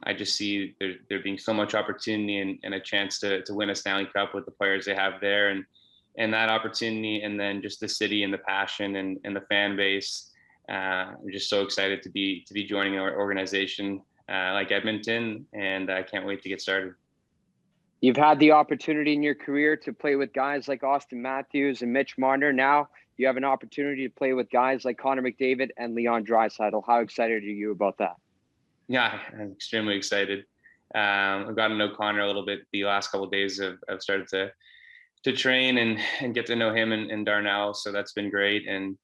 I just see there being so much opportunity and a chance to win a Stanley Cup with the players they have there, and that opportunity, and then just the city and the passion and the fan base. I'm just so excited to be joining an organization like Edmonton, and I can't wait to get started. You've had the opportunity in your career to play with guys like Austin Matthews and Mitch Marner. Now you have an opportunity to play with guys like Connor McDavid and Leon Draisaitl. How excited are you about that? Yeah, I'm extremely excited. I've gotten to know Connor a little bit the last couple of days. I've started to train and get to know him and Darnell, so that's been great. And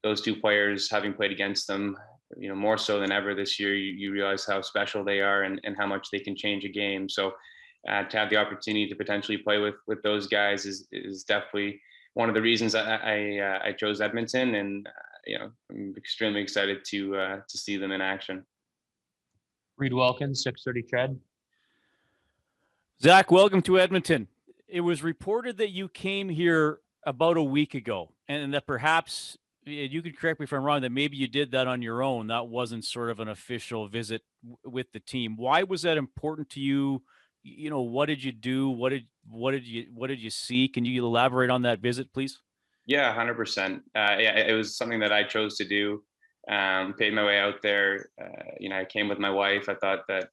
those two players, having played against them, more so than ever this year, you realize how special they are and how much they can change a game. So to have the opportunity to potentially play with those guys is definitely one of the reasons I chose Edmonton, and I'm extremely excited to see them in action. Reed Wilkins, 630 Ched. Zach, welcome to Edmonton. It was reported that you came here about a week ago, and that perhaps, you could correct me if I'm wrong, that maybe you did that on your own. That wasn't sort of an official visit with the team. Why was that important to you? What did you do? What did you see? Can you elaborate on that visit, please? Yeah, 100%. It was something that I chose to do. Paid my way out there. I came with my wife. I thought that,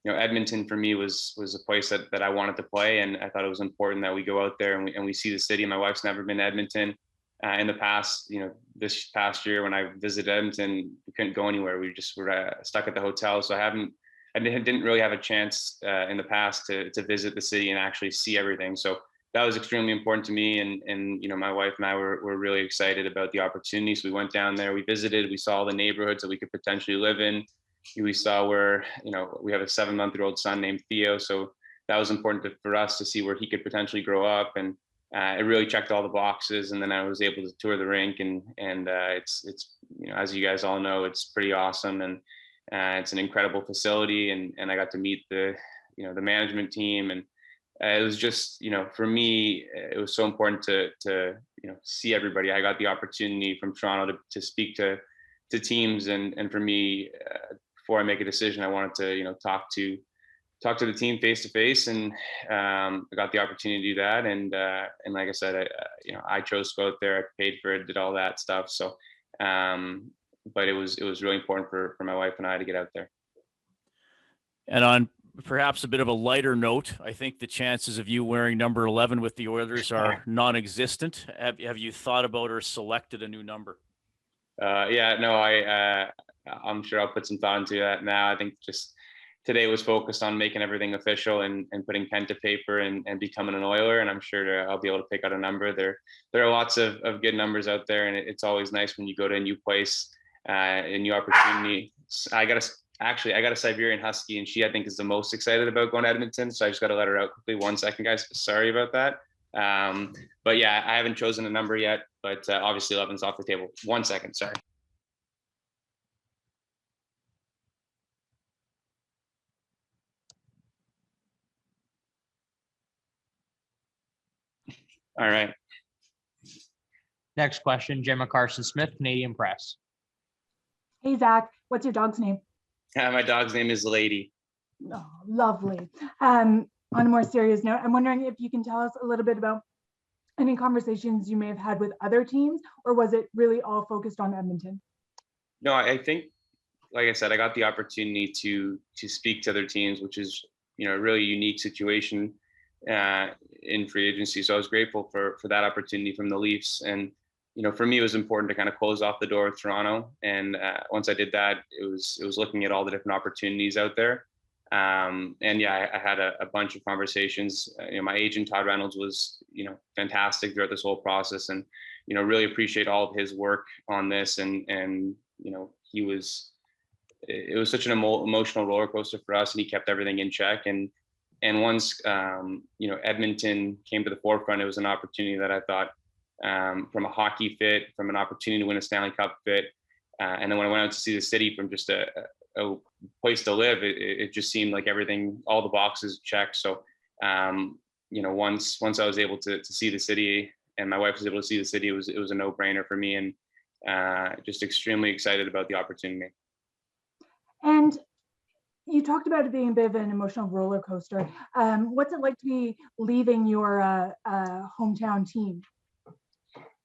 Edmonton for me was a place that I wanted to play, and I thought it was important that we go out there and we see the city. My wife's never been to Edmonton. In the past, this past year when I visited Edmonton, we couldn't go anywhere. We just were stuck at the hotel. So I didn't really have a chance in the past to visit the city and actually see everything. So that was extremely important to me. And my wife and I were really excited about the opportunity. So we went down there, we visited, we saw the neighborhoods that we could potentially live in. We saw where, we have a 7-month-old son named Theo. So that was important for us to see where he could potentially grow up. And it really checked all the boxes. And then I was able to tour the rink, and it's as you guys all know, it's pretty awesome. And it's an incredible facility. And I got to meet the management team. And it was just, for me, it was so important to see everybody. I got the opportunity from Toronto to speak to teams. And for me, before I make a decision, I wanted to, talk to the team face to face, and I got the opportunity to do that. And like I said, I chose to go out there. I paid for it, did all that stuff. So, but it was really important for my wife and I to get out there. And on perhaps a bit of a lighter note, I think the chances of you wearing number 11 with the Oilers are non-existent. Have you thought about or selected a new number? I'm sure I'll put some thought into that now. I think just today was focused on making everything official and putting pen to paper and becoming an Oiler. And I'm sure I'll be able to pick out a number. There are lots of good numbers out there, and it's always nice when you go to a new place, a new opportunity. I got a Siberian Husky, and she, I think, is the most excited about going to Edmonton. So I just got to let her out quickly. 1 second, guys. Sorry about that. But yeah, I haven't chosen a number yet, but obviously 11's off the table. 1 second. Sorry. All right. Next question, Gemma Carson-Smith, Canadian Press. Hey, Zach, what's your dog's name? My dog's name is Lady. Oh, lovely. On a more serious note, I'm wondering if you can tell us a little bit about any conversations you may have had with other teams, or was it really all focused on Edmonton? No, I think, like I said, I got the opportunity to speak to other teams, which is, a really unique situation in free agency. So I was grateful for that opportunity from the Leafs. And, for me, it was important to kind of close off the door with Toronto. And once I did that, it was looking at all the different opportunities out there. And yeah, I had a bunch of conversations. My agent, Todd Reynolds, was, fantastic throughout this whole process, and, really appreciate all of his work on this. And it was such an emotional roller coaster for us, and he kept everything in check. And once, Edmonton came to the forefront, it was an opportunity that I thought, from a hockey fit, from an opportunity to win a Stanley Cup fit. And then when I went out to see the city from just a place to live, it just seemed like everything, all the boxes checked. So, once I was able to see the city, and my wife was able to see the city, it was a no-brainer for me, and just extremely excited about the opportunity. And you talked about it being a bit of an emotional roller coaster. What's it like to be leaving your hometown team?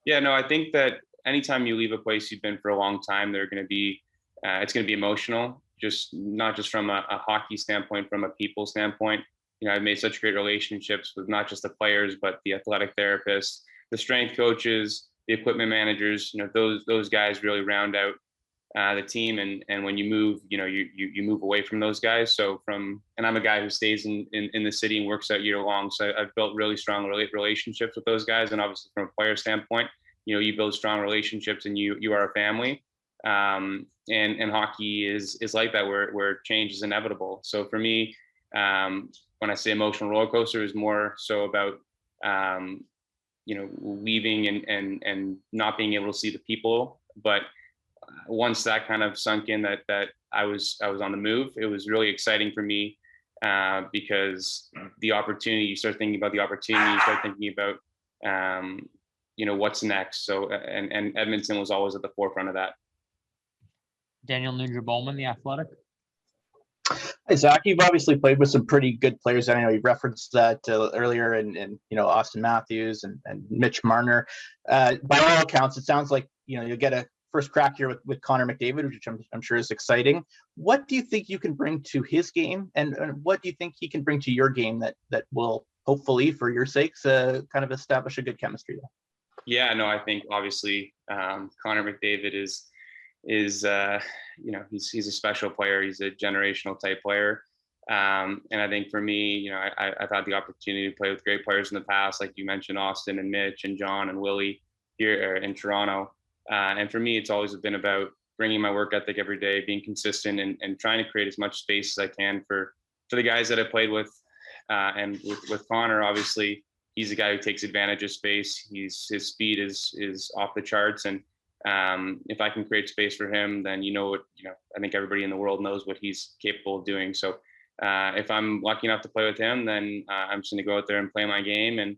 Yeah, no, I think that anytime you leave a place you've been for a long time, they're going to be, it's going to be emotional, just not just from a hockey standpoint, from a people standpoint. You know, I've made such great relationships with not just the players, but the athletic therapists, the strength coaches, the equipment managers. You know, those guys really round out the team. And when you move, you know, you move away from those guys. So and I'm a guy who stays in the city and works out year long. So I've built really strong relationships with those guys. And obviously from a player standpoint, you know, you build strong relationships and you are a family. And hockey is like that, where change is inevitable. So for me, when I say emotional roller coaster, is more so about, you know, leaving and not being able to see the people. But once that kind of sunk in that I was on the move, it was really exciting for me, because the opportunity, you start thinking about the opportunity, you start thinking about, you know, what's next. So, and Edmonton was always at the forefront of that. Daniel Nugent-Bowman, The Athletic. Hey, Zach, you've obviously played with some pretty good players. I know you referenced that earlier, and you know, Austin Matthews and Mitch Marner. By all accounts, it sounds like, you know, you'll get a first crack here with Connor McDavid, which I'm sure is exciting. What do you think you can bring to his game, and what do you think he can bring to your game that will hopefully, for your sakes, kind of establish a good chemistry there? Yeah, no, I think obviously Connor McDavid is you know, he's a special player. He's a generational type player. And I think for me, you know, I've had the opportunity to play with great players in the past, like you mentioned, Austin and Mitch and John and Willie here in Toronto. And for me, it's always been about bringing my work ethic every day, being consistent, and trying to create as much space as I can for the guys that I played with. And with Connor, obviously, he's a guy who takes advantage of space. His speed is off the charts, and if I can create space for him, then I think everybody in the world knows what he's capable of doing. So if I'm lucky enough to play with him, then I'm just going to go out there and play my game and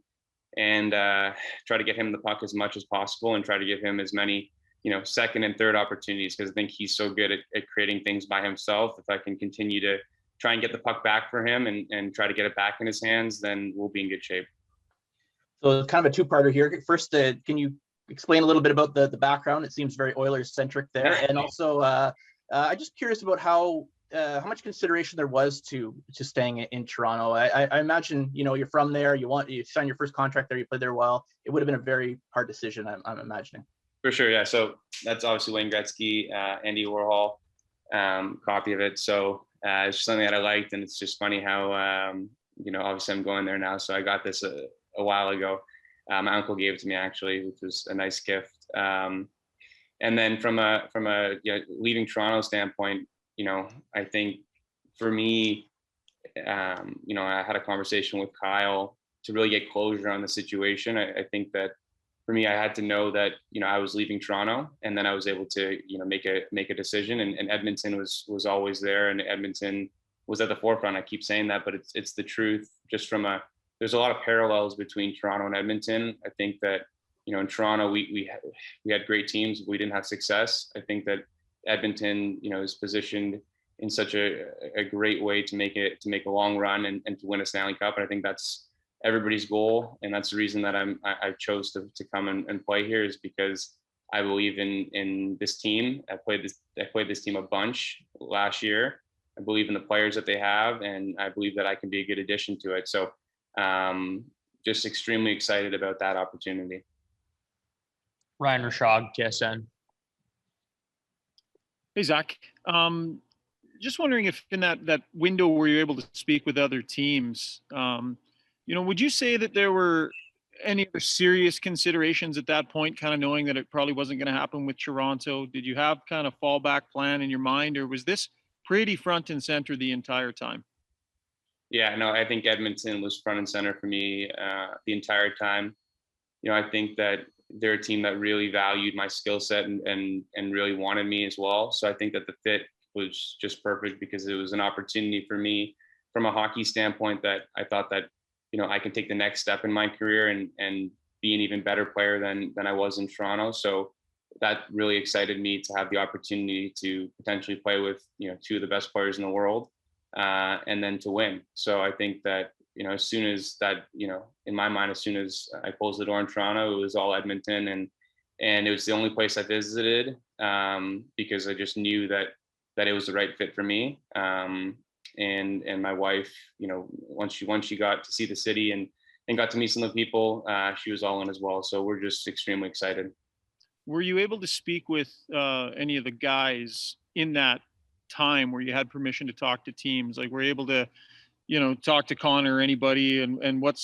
try to get him the puck as much as possible, and try to give him as many, you know, second and third opportunities, because I think he's so good at creating things by himself. If I can continue to try and get the puck back for him and try to get it back in his hands, then we'll be in good shape. So it's kind of a two-parter here. First, can you explain a little bit about the background? It seems very Oilers-centric there. And also, I'm just curious about how much consideration there was to staying in Toronto. I imagine, you know, you're from there, you signed your first contract there, you played there a while. It would have been a very hard decision, I'm imagining. For sure, yeah. So that's obviously Wayne Gretzky, Andy Warhol copy of it. So it's just something that I liked, and it's just funny how, you know, obviously I'm going there now. So I got this a while ago. My uncle gave it to me, actually, which was a nice gift. And then from a leaving Toronto standpoint, you know, I think for me, you know, I had a conversation with Kyle to really get closure on the situation. I think that for me, I had to know that, you know, I was leaving Toronto, and then I was able to, you know, make a decision. And Edmonton was always there, and Edmonton was at the forefront. I keep saying that, but it's the truth. Just there's a lot of parallels between Toronto and Edmonton. I think that, you know, in Toronto, we had great teams, but we didn't have success. I think that Edmonton, you know, is positioned in such a great way to make a long run and to win a Stanley Cup. And I think that's everybody's goal. And that's the reason that I chose to come and play here, is because I believe in this team. I played this team a bunch last year. I believe in the players that they have, and I believe that I can be a good addition to it. So just extremely excited about that opportunity. Ryan Rashog, TSN. Hey, Zach. Just wondering if in that window where you're able to speak with other teams, you know, would you say that there were any other serious considerations at that point, kind of knowing that it probably wasn't going to happen with Toronto? Did you have kind of fallback plan in your mind, or was this pretty front and center the entire time? Yeah, no, I think Edmonton was front and center for me the entire time. You know, I think that they're a team that really valued my skill set and really wanted me as well. So I think that the fit was just perfect, because it was an opportunity for me from a hockey standpoint that I thought that, you know, I can take the next step in my career and be an even better player than I was in Toronto. So that really excited me to have the opportunity to potentially play with, you know, two of the best players in the world. and then to win. So I think that, as soon as that, in my mind, as soon as I closed the door in Toronto, it was all Edmonton, and it was the only place I visited, because I just knew that it was the right fit for me. And my wife, once she got to see the city and got to meet some of the people, she was all in as well. So we're just extremely excited. Were you able to speak with any of the guys in that time where you had permission to talk to teams? Like, were you able to, talk to Connor or anybody, and what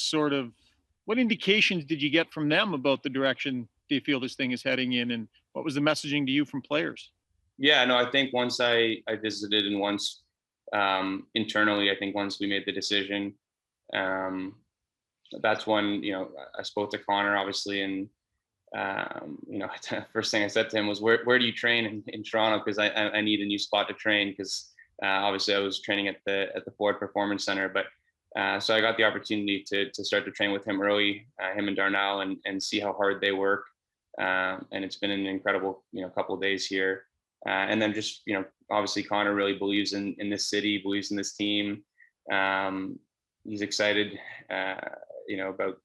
indications did you get from them about the direction they feel this thing is heading in, and what was the messaging to you from players? Yeah, no, I think once I visited, and once internally, I think once we made the decision, that's when, I spoke to Connor, obviously, and first thing I said to him was, where do you train in Toronto? Because I need a new spot to train, because obviously I was training at the Ford Performance Center, but so I got the opportunity to start to train with him early, him and Darnell, and see how hard they work. And it's been an incredible, couple of days here. And then just, obviously Connor really believes in this city, believes in this team. He's excited, about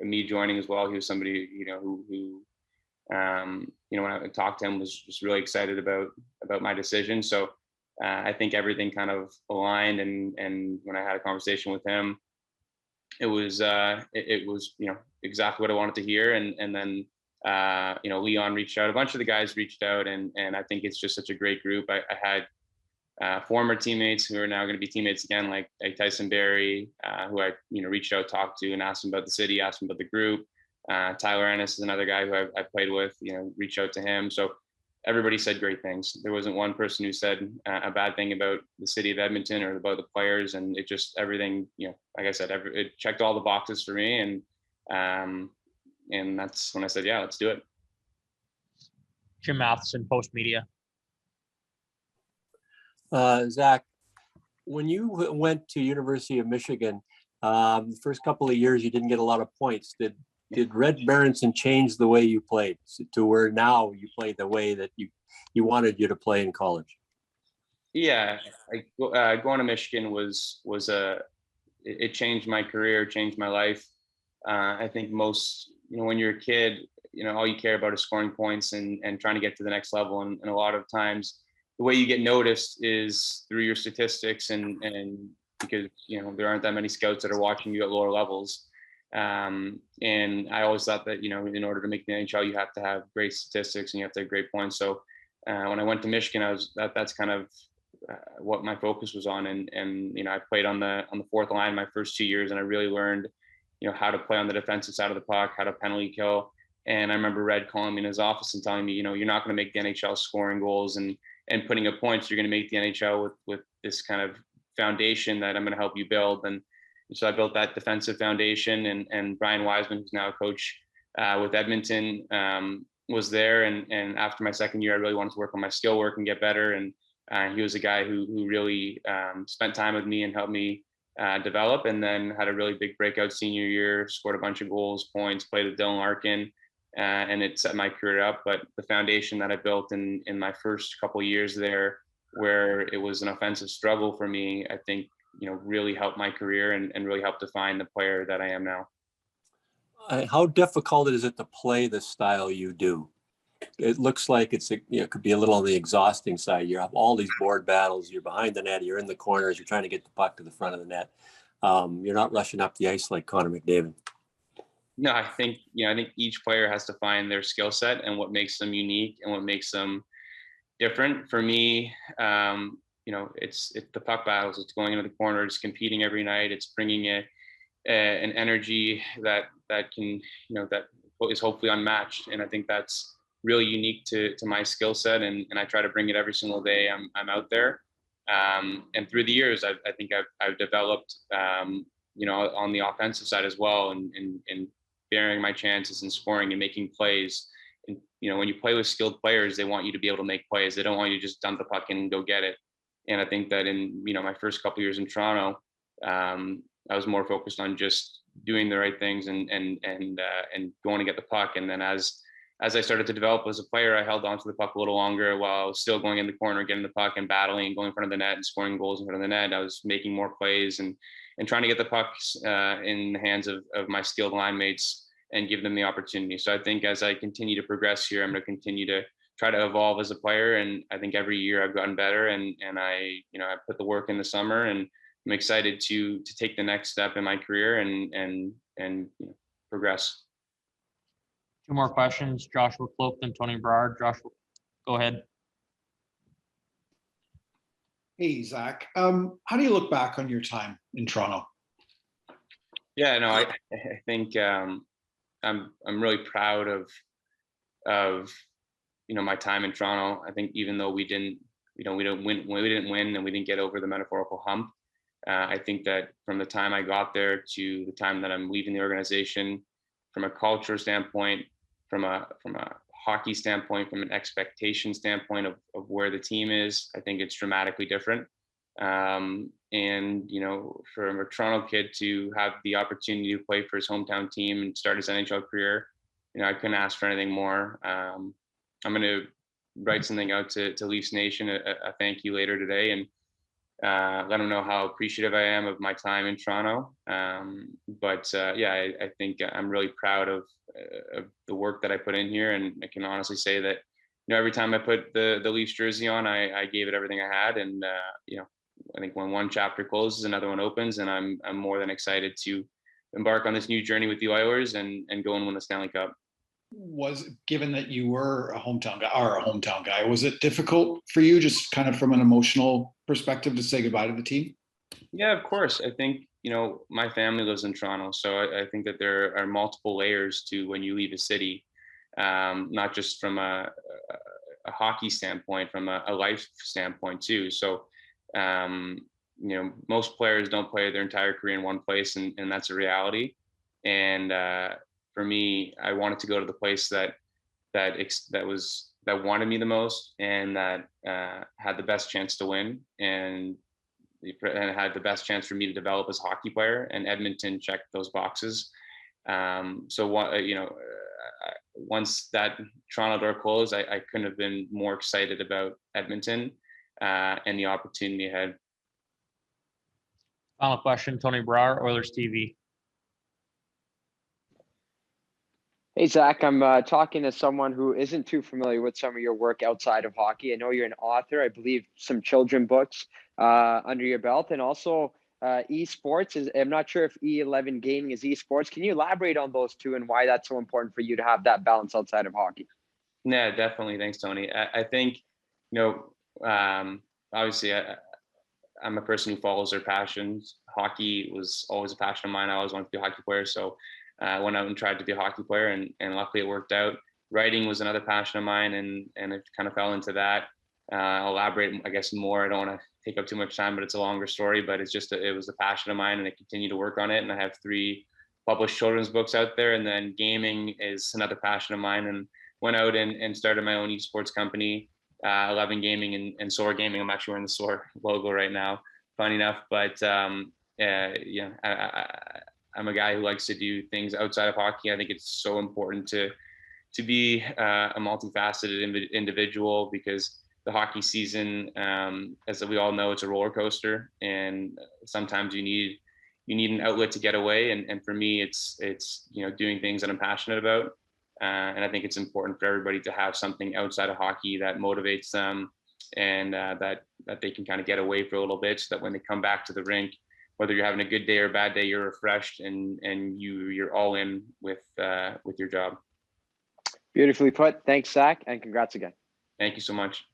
me joining as well. He was somebody, who when I talked to him, was just really excited about my decision. So I think everything kind of aligned, and when I had a conversation with him, it was exactly what I wanted to hear. And then Leon reached out, a bunch of the guys reached out, and I think it's just such a great group. I had former teammates who are now going to be teammates again, like Tyson Berry, who I reached out, talked to, and asked him about the city, asked him about the group. Tyler Ennis is another guy who I played with, reached out to him. So everybody said great things. There wasn't one person who said a bad thing about the city of Edmonton or about the players, and it just, everything, like I said, it checked all the boxes for me, and that's when I said, yeah, let's do it. Jim Matheson, Post Media. Zach, when you went to University of Michigan, the first couple of years you didn't get a lot of points. Did Red Berenson change the way you played to where now you play the way that you wanted you to play in college? Yeah, going to Michigan was it changed my career, changed my life. I think most, when you're a kid, all you care about is scoring points and trying to get to the next level. And a lot of times the way you get noticed is through your statistics, and because, there aren't that many scouts that are watching you at lower levels. And I always thought that, in order to make the NHL, you have to have great statistics and you have to have great points. So when I went to Michigan, that's kind of what my focus was on. And I played on the fourth line my first 2 years, and I really learned, how to play on the defensive side of the puck, how to penalty kill. And I remember Red calling me in his office and telling me, you're not going to make the NHL scoring goals and putting up points. You're going to make the NHL with this kind of foundation that I'm going to help you build. And so I built that defensive foundation, and Brian Wiseman, who's now a coach with Edmonton, was there. And after my second year, I really wanted to work on my skill work and get better. And he was a guy who really spent time with me and helped me develop, and then had a really big breakout senior year, scored a bunch of goals, points, played with Dylan Larkin, and it set my career up. But the foundation that I built in my first couple of years there, where it was an offensive struggle for me, I think, really helped my career and really helped define the player that I am now. How difficult is it to play the style you do? It looks like it could be a little on the exhausting side. You have all these board battles. You're behind the net. You're in the corners. You're trying to get the puck to the front of the net. You're not rushing up the ice like Connor McDavid. No, I think each player has to find their skill set and what makes them unique and what makes them different. For me, it's the puck battles. It's going into the corner. It's competing every night. It's bringing an energy that can, that is hopefully unmatched. And I think that's really unique to my skill set. And I try to bring it every single day I'm out there. And through the years, I think I've developed, on the offensive side as well, and bearing my chances and scoring and making plays. And, when you play with skilled players, they want you to be able to make plays. They don't want you to just dump the puck in and go get it. And I think that in, my first couple of years in Toronto, I was more focused on just doing the right things and going to get the puck. And then as as I started to develop as a player, I held on to the puck a little longer while I was still going in the corner, getting the puck and battling and going in front of the net and scoring goals in front of the net. I was making more plays and trying to get the pucks in the hands of my skilled line mates and give them the opportunity. So I think as I continue to progress here, I'm going to continue to try to evolve as a player. And I think every year I've gotten better, and I put the work in the summer, and I'm excited to take the next step in my career and progress. Two more questions, Joshua Cloak and Tony Brower. Joshua, go ahead. Hey, Zach. How do you look back on your time in Toronto? Yeah, no, I think I'm really proud of my time in Toronto. I think even though we didn't win and we didn't get over the metaphorical hump, I think that from the time I got there to the time that I'm leaving the organization, from a culture standpoint, from a hockey standpoint, from an expectation standpoint of where the team is, I think it's dramatically different. And for a Toronto kid to have the opportunity to play for his hometown team and start his NHL career, I couldn't ask for anything more. I'm going to write something out to Leafs Nation, a thank you later today, and let them know how appreciative I am of my time in Toronto. I think I'm really proud of the work that I put in here, and I can honestly say that every time I put the Leafs jersey on, I gave it everything I had, and I think when one chapter closes, another one opens, and I'm more than excited to embark on this new journey with the Oilers and go and win the Stanley Cup. Given that you were a hometown guy, was it difficult for you, just kind of from an emotional perspective, to say goodbye to the team? Yeah, of course. I think, my family lives in Toronto, so I think that there are multiple layers to when you leave a city, not just from a hockey standpoint, from a life standpoint too. So, most players don't play their entire career in one place, and that's a reality. And for me, I wanted to go to the place that wanted me the most, and that had the best chance to win, and had the best chance for me to develop as a hockey player. And Edmonton checked those boxes. Once that Toronto door closed, I couldn't have been more excited about Edmonton and the opportunity ahead. Final question, Tony Brower, Oilers TV. Hey, Zach, I'm talking to someone who isn't too familiar with some of your work outside of hockey. I know you're an author, I believe some children books under your belt, and also esports. I'm not sure if E11 gaming is esports. Can you elaborate on those two and why that's so important for you to have that balance outside of hockey? Yeah, definitely. Thanks, Tony. I think, obviously I'm a person who follows their passions. Hockey was always a passion of mine. I always wanted to be a hockey player. So I went out and tried to be a hockey player, and luckily it worked out. Writing was another passion of mine, and it kind of fell into that. I'll elaborate, I guess, more. I don't want to take up too much time, but it's a longer story, but it was a passion of mine, and I continue to work on it. And I have 3 published children's books out there. And then gaming is another passion of mine, and went out and started my own esports company, 11 Gaming and Soar Gaming. I'm actually wearing the Soar logo right now, funny enough. But I'm a guy who likes to do things outside of hockey. I think it's so important to be a multifaceted individual, because the hockey season, as we all know, it's a roller coaster, and sometimes you need an outlet to get away. And for me, it's doing things that I'm passionate about. And I think it's important for everybody to have something outside of hockey that motivates them, and that they can kind of get away for a little bit, so that when they come back to the rink, whether you're having a good day or a bad day, you're refreshed and you're all in with your job. Beautifully put. Thanks, Zach, and congrats again. Thank you so much.